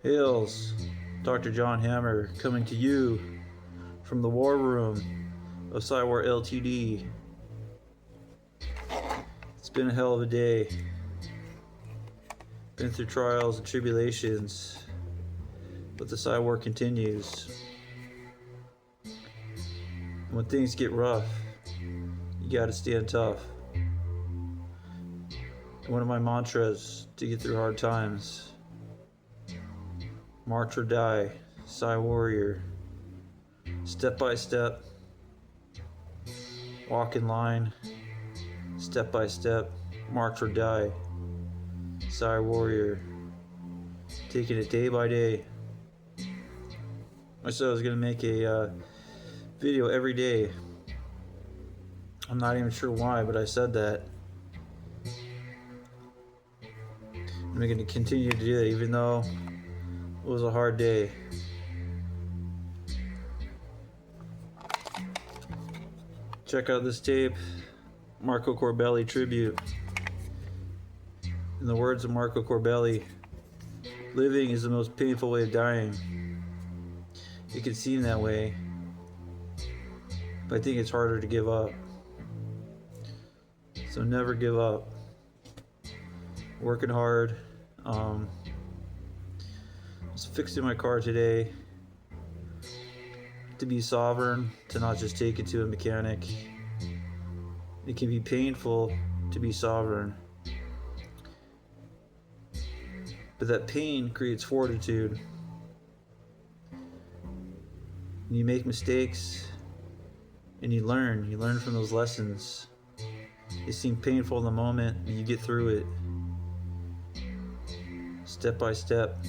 Hails, Dr. John Hammer coming to you from the war room of Psywarrior Ltd. It's been a hell of a day. Been through trials and tribulations, but the Psywarrior continues. When things get rough, you gotta stand tough. One of my mantras to get through hard times: march or die, Psywarrior. Step by step, walk in line, step by step, march or die, Psywarrior. Taking it day by day. I said I was gonna make a video every day. I'm not even sure why, but I said that. I'm gonna continue to do that even though it was a hard day. Check out this tape, Marco Corbelli tribute. In the words of Marco Corbelli, living is the most painful way of dying. It can seem that way, but I think it's harder to give up. So never give up. Working hard. I was fixing my car today to be sovereign, to not just take it to a mechanic. It can be painful to be sovereign, but that pain creates fortitude. You make mistakes and you learn from those lessons. They seem painful in the moment, but you get through it step by step.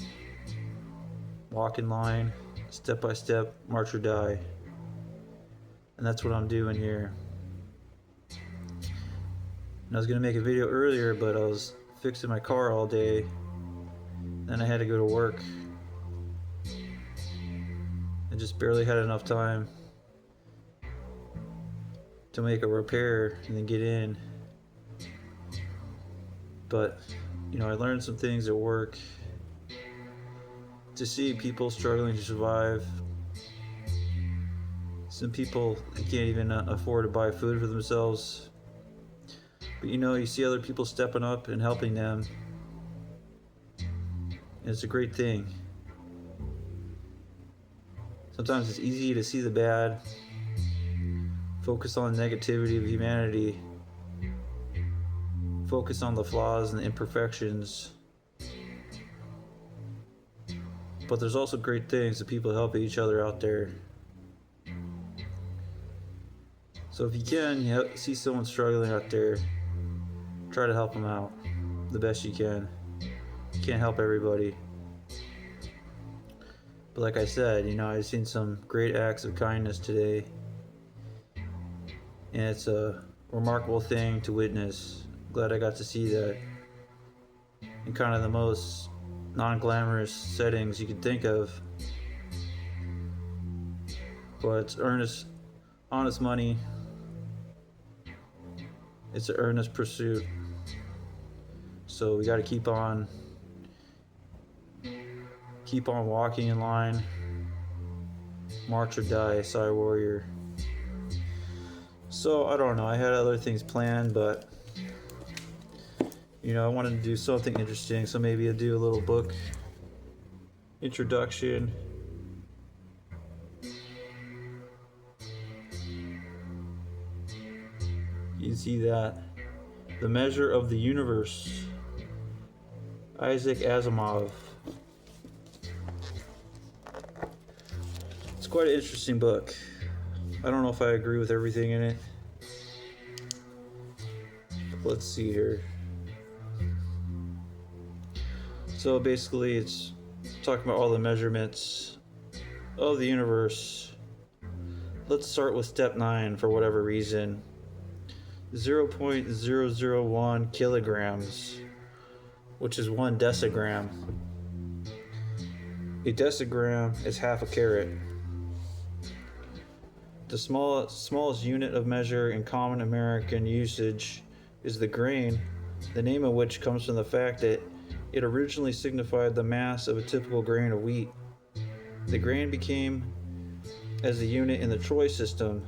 Walk in line, step by step, march or die. And that's what I'm doing here. And I was gonna make a video earlier, but I was fixing my car all day. Then I had to go to work. I just barely had enough time to make a repair and then get in. But I learned some things at work. To see people struggling to survive. Some people can't even afford to buy food for themselves. But you see other people stepping up and helping them. And it's a great thing. Sometimes it's easy to see the bad, focus on the negativity of humanity, focus on the flaws and the imperfections. But there's also great things that people help each other out there. So if you can, see someone struggling out there, try to help them out the best you can. You can't help everybody. But like I said, I've seen some great acts of kindness today. And it's a remarkable thing to witness. Glad I got to see that in kind of the most non-glamorous settings you could think of. But it's honest money. It's an earnest pursuit. So we got to keep on walking in line. March or die, Psywarrior. So I don't know. I had other things planned, but I wanted to do something interesting. So maybe I'll do a little book introduction. You can see that. The Measure of the Universe. Isaac Asimov. It's quite an interesting book. I don't know if I agree with everything in it. Let's see here. So basically it's talking about all the measurements of the universe. Let's start with step 9 for whatever reason. 0.001 kilograms, which is 1 decigram. A decigram is half a carat. The smallest unit of measure in common American usage is the grain, the name of which comes from the fact that It originally signified the mass of a typical grain of wheat. The grain became as a unit in the troy system.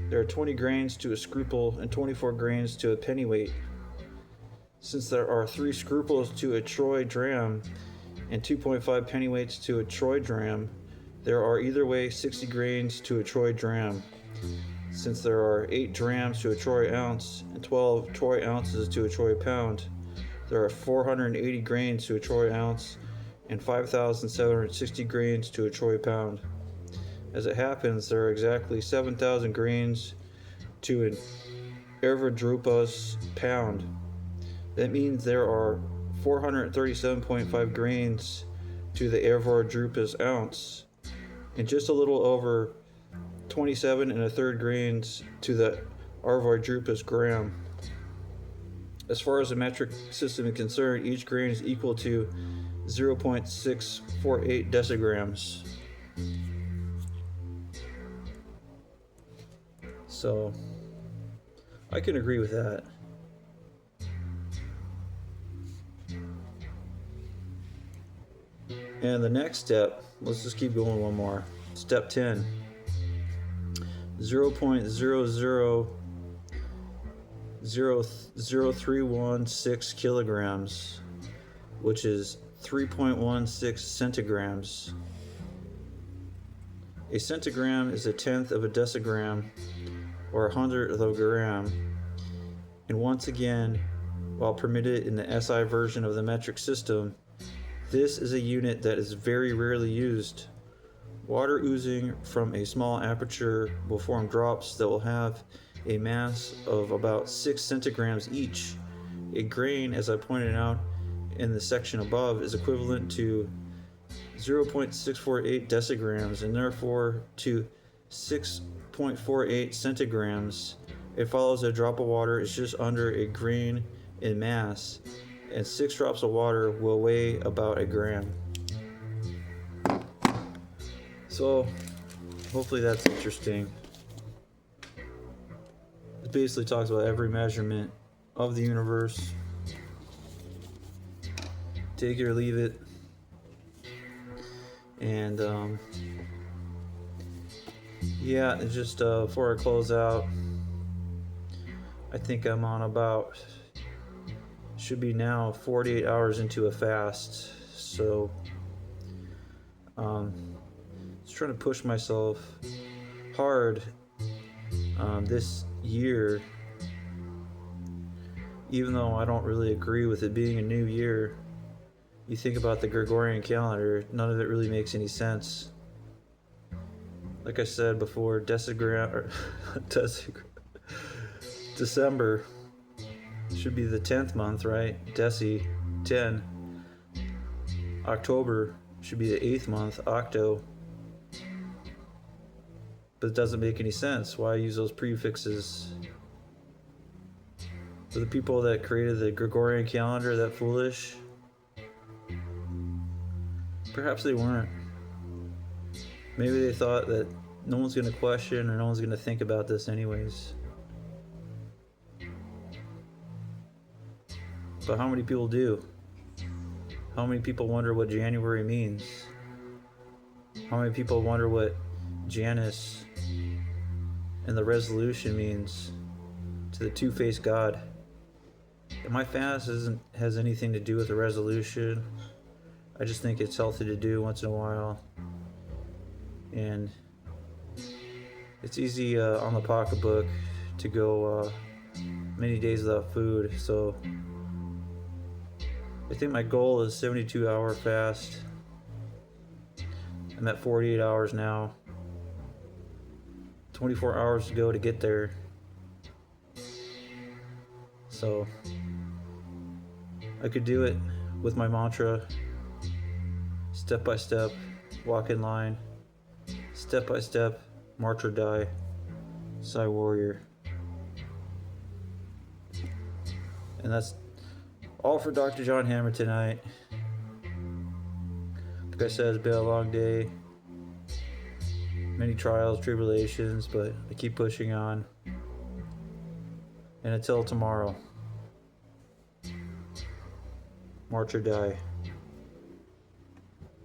There are 20 grains to a scruple and 24 grains to a pennyweight. Since there are 3 scruples to a troy dram and 2.5 pennyweights to a troy dram, there are either way 60 grains to a troy dram. Since there are 8 drams to a troy ounce and 12 troy ounces to a troy pound, there are 480 grains to a troy ounce and 5,760 grains to a troy pound. As it happens, there are exactly 7,000 grains to an ervodrupas pound. That means there are 437.5 grains to the ervodrupas ounce, and just a little over 27 1/3 grains to the ervodrupas gram. As far as the metric system is concerned, each grain is equal to 0.648 decigrams. So, I can agree with that. And the next step, let's just keep going one more. Step 10. 0.000316 kilograms, which is 3.16 centigrams. A centigram is a tenth of a decigram, or a hundredth of a gram. And once again, while permitted in the SI version of the metric system, this is a unit that is very rarely used. Water oozing from a small aperture will form drops that will have a mass of about 6 centigrams each. A grain, as I pointed out in the section above, is equivalent to 0.648 decigrams and therefore to 6.48 centigrams. It follows a drop of water is just under a grain in mass, and 6 drops of water will weigh about a gram. So, hopefully that's interesting. It basically talks about every measurement of the universe. Take it or leave it. And, yeah, just before I close out, I think I'm on about, should be now 48 hours into a fast. So, just trying to push myself hard this year, even though I don't really agree with it being a new year. You think about the Gregorian calendar, none of it really makes any sense. Like I said before, December should be the 10th month, right? Deci, 10. October should be the 8th month, Octo. But it doesn't make any sense. Why use those prefixes? Were the people that created the Gregorian calendar that foolish? Perhaps they weren't. Maybe they thought that no one's going to question or no one's going to think about this anyways. But how many people do? How many people wonder what January means? How many people wonder what Janus and the resolution means to the two-faced God? And my fast has anything to do with the resolution. I just think it's healthy to do once in a while. And it's easy on the pocketbook to go many days without food. So I think my goal is 72-hour fast. I'm at 48 hours now. 24 hours to go to get there. So I could do it with my mantra, step by step, walk in line, step by step, march or die, Psywarrior. And that's all for Dr. John Hammer tonight. Like I said, it's been a long day. Many trials, tribulations, but I keep pushing on. And until tomorrow, March or die.